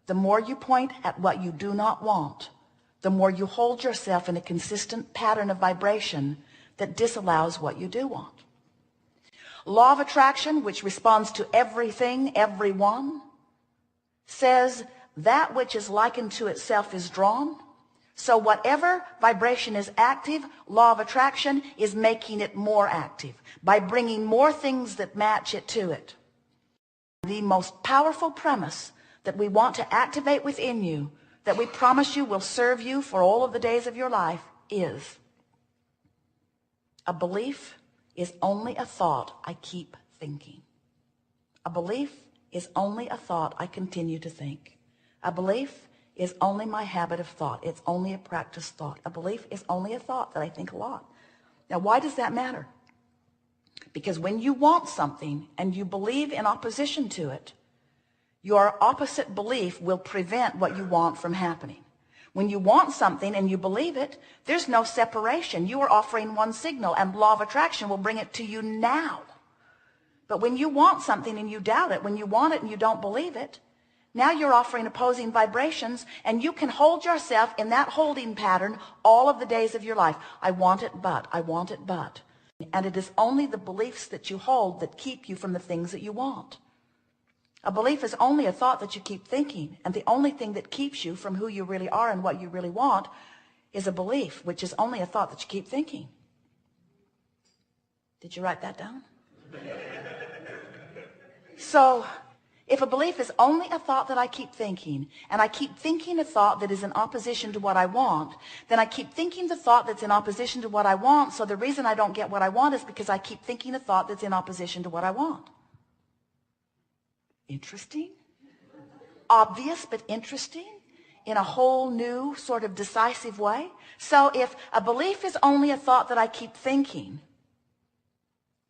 the more you point at what you do not want, the more you hold yourself in a consistent pattern of vibration that disallows what you do want. Law of attraction, which responds to everything, everyone, says that which is likened to itself is drawn. So whatever vibration is active, law of attraction is making it more active by bringing more things that match it to it. The most powerful premise that we want to activate within you, that we promise you will serve you for all of the days of your life, is a belief is only a thought I keep thinking. A belief is only a thought I continue to think. A belief is only my habit of thought. It's only a practice thought. A belief is only a thought that I think a lot. Now, why does that matter? Because when you want something and you believe in opposition to it, your opposite belief will prevent what you want from happening. When you want something and you believe it, there's no separation. You are offering one signal, and law of attraction will bring it to you now. But when you want something and you doubt it, when you want it and you don't believe it, now you're offering opposing vibrations, and you can hold yourself in that holding pattern all of the days of your life. I want it, but. I want it, but. And it is only the beliefs that you hold that keep you from the things that you want. A belief is only a thought that you keep thinking, and the only thing that keeps you from who you really are and what you really want is a belief, which is only a thought that you keep thinking. Did you write that down? So, if a belief is only a thought that I keep thinking, and I keep thinking a thought that is in opposition to what I want, then I keep thinking the thought that's in opposition to what I want, so the reason I don't get what I want is because I keep thinking a thought that's in opposition to what I want. Interesting? Obvious, but interesting in a whole new sort of decisive way. So if a belief is only a thought that I keep thinking,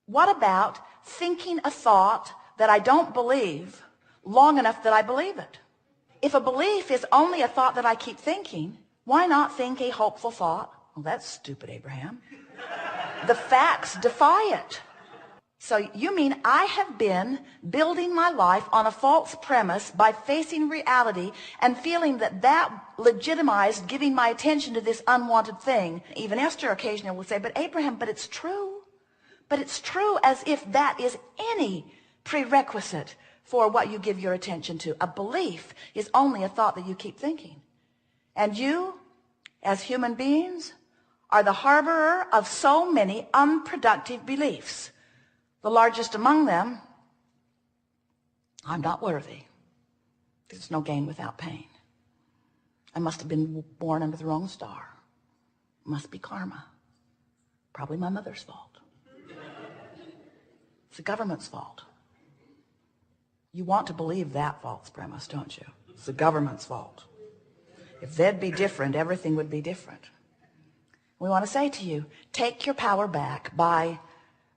what about thinking a thought that I don't believe long enough that I believe it? If a belief is only a thought that I keep thinking, why not think a hopeful thought? Well, that's stupid, Abraham. The facts defy it. So you mean I have been building my life on a false premise by facing reality and feeling that that legitimized giving my attention to this unwanted thing? Even Esther occasionally will say, but Abraham, but it's true. But it's true, as if that is any prerequisite for what you give your attention to. A belief is only a thought that you keep thinking. And you, as human beings, are the harborer of so many unproductive beliefs. The largest among them, I'm not worthy. There's no gain without pain. I must have been born under the wrong star. Must be karma. Probably my mother's fault. It's the government's fault. You want to believe that false premise, don't you? It's the government's fault. If they'd be different, everything would be different. We want to say to you, take your power back by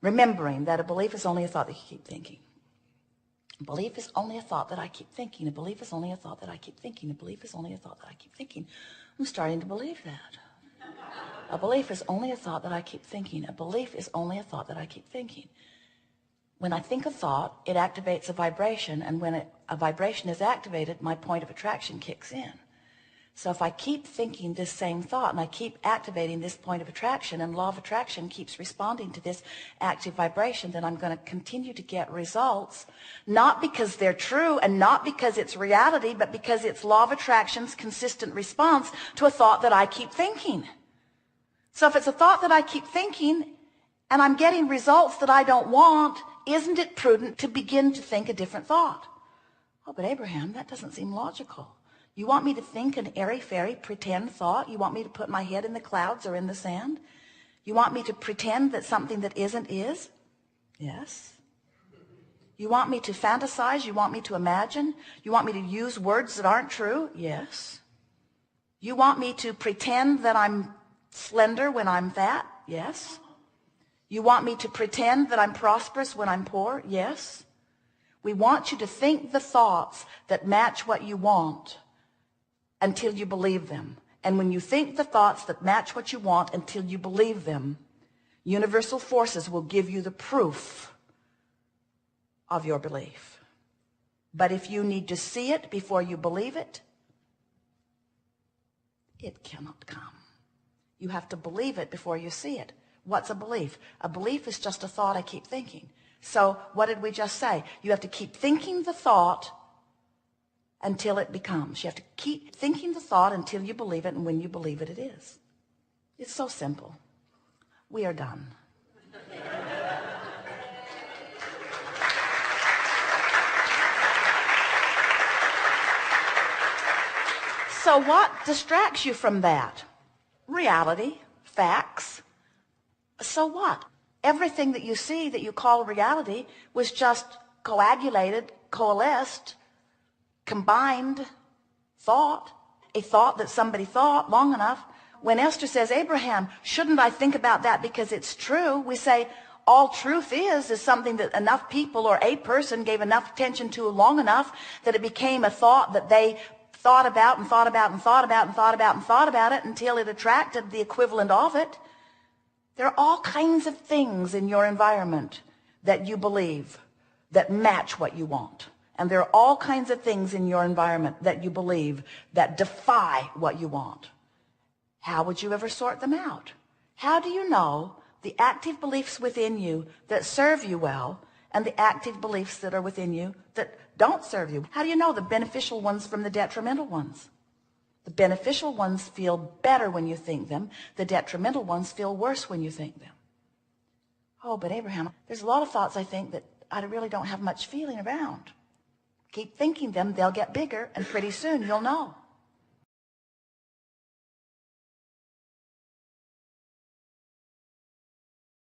remembering that a belief is only a thought that you keep thinking. A belief is only a thought that I keep thinking. A belief is only a thought that I keep thinking. A belief is only a thought that I keep thinking. I'm starting to believe that. A belief is only a thought that I keep thinking. A belief is only a thought that I keep thinking. When I think a thought, it activates a vibration, and when a vibration is activated, my point of attraction kicks in. So if I keep thinking this same thought and I keep activating this point of attraction, and law of attraction keeps responding to this active vibration, then I'm going to continue to get results, not because they're true and not because it's reality, but because it's law of attraction's consistent response to a thought that I keep thinking. So if it's a thought that I keep thinking and I'm getting results that I don't want, isn't it prudent to begin to think a different thought? Oh, but Abraham, that doesn't seem logical. You want me to think an airy-fairy pretend thought? You want me to put my head in the clouds or in the sand? You want me to pretend that something that isn't is? Yes. You want me to fantasize? You want me to imagine? You want me to use words that aren't true? Yes. You want me to pretend that I'm slender when I'm fat? Yes. You want me to pretend that I'm prosperous when I'm poor? Yes. We want you to think the thoughts that match what you want until you believe them. And when you think the thoughts that match what you want until you believe them, universal forces will give you the proof of your belief. But if you need to see it before you believe it, it cannot come. You have to believe it before you see it. What's a belief? A belief is just a thought I keep thinking. So what did we just say? You have to keep thinking the thought until it becomes. You have to keep thinking the thought until you believe it, and when you believe it, it is. It's so simple. We are done. So what distracts you from that? Reality, facts. So what? Everything that you see that you call reality was just coagulated, coalesced, combined thought, a thought that somebody thought long enough. When Esther says, Abraham, shouldn't I think about that because it's true? We say, all truth is something that enough people or a person gave enough attention to long enough that it became a thought that they thought about and thought about and thought about and thought about and thought about it until it attracted the equivalent of it. There are all kinds of things in your environment that you believe that match what you want. And there are all kinds of things in your environment that you believe that defy what you want. How would you ever sort them out? How do you know the active beliefs within you that serve you well and the active beliefs that are within you that don't serve you? How do you know the beneficial ones from the detrimental ones? The beneficial ones feel better when you think them. The detrimental ones feel worse when you think them. Oh, but Abraham, there's a lot of thoughts I think that I really don't have much feeling around. Keep thinking them, they'll get bigger, and pretty soon you'll know.